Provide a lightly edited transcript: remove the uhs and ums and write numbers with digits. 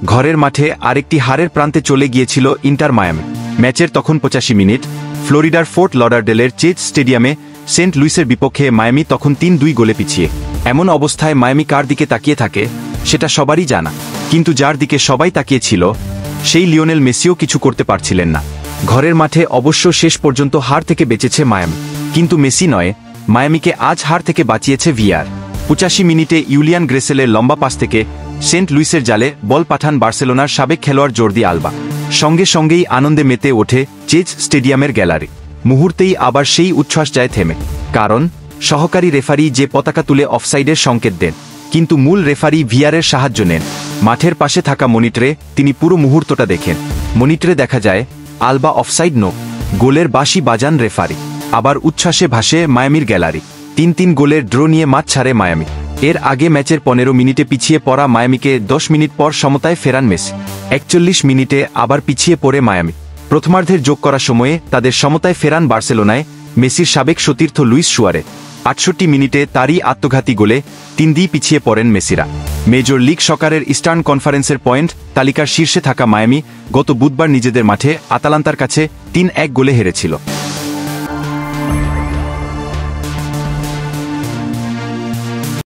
ঘরের মাঠে আরেকটি হারের প্রান্তে চলে গিয়েছিল ইন্টার মায়ামি। ম্যাচের তখন 85 মিনিট। ফ্লোরিডার ফোর্ট লডারডেলের চেজ স্টেডিয়ামে সেন্ট লুইসের বিপক্ষে মায়ামি তখন 3-2 গোলে পিছিয়ে। এমন অবস্থায় মায়ামি কার দিকে তাকিয়ে থাকে সেটা সবারই জানা, কিন্তু যার দিকে সবাই তাকিয়েছিল সেই লিওনেল মেসিও কিছু করতে পারছিলেন না। ঘরের মাঠে অবশ্য শেষ পর্যন্ত হার থেকে বেঁচেছে মায়ামি, কিন্তু মেসি নয়, মায়ামিকে আজ হার থেকে বাঁচিয়েছে ভিআর। 85 মিনিটে ইউলিয়ান গ্রেসেলের লম্বা পাস থেকে সেন্ট লুইসের জালে বল পাঠান বার্সেলোনার সাবেক খেলোয়াড় জর্দি আলবা। সঙ্গে সঙ্গেই আনন্দে মেতে ওঠে চেজ স্টেডিয়ামের গ্যালারি। মুহূর্তেই আবার সেই উচ্ছ্বাস যায় থেমে, কারণ সহকারী রেফারি যে পতাকা তুলে অফসাইডের সংকেত দেন, কিন্তু মূল রেফারি ভিআরের সাহায্য নেন। মাঠের পাশে থাকা মনিটরে তিনি পুরো মুহূর্তটা দেখেন। মনিটরে দেখা যায় আলবা অফসাইড নো, গোলের বাঁশি বাজান রেফারি। আবার উচ্ছ্বাসে ভাসে মায়ামির গ্যালারি। 3-3 গোলের ড্র নিয়ে মাঠ ছাড়ে মায়ামি। এর আগে ম্যাচের 15 মিনিটে পিছিয়ে পড়া মায়ামিকে 10 মিনিট পর সমতায় ফেরান মেসি। 41 মিনিটে আবার পিছিয়ে পড়ে মায়ামি। প্রথমার্ধের যোগ করা সময়ে তাদের সমতায় ফেরান বার্সেলোনায় মেসির সাবেক সতীর্থ লুইস সুয়ারেজ। 68 মিনিটে তারই আত্মঘাতী গোলে 3-2 পিছিয়ে পড়েন মেসিরা। মেজর লিগ সকারের ইস্টার্ন কনফারেন্সের পয়েন্ট তালিকার শীর্ষে থাকা মায়ামি গত বুধবার নিজেদের মাঠে আতালান্তার কাছে 3-1 গোলে হেরেছিল।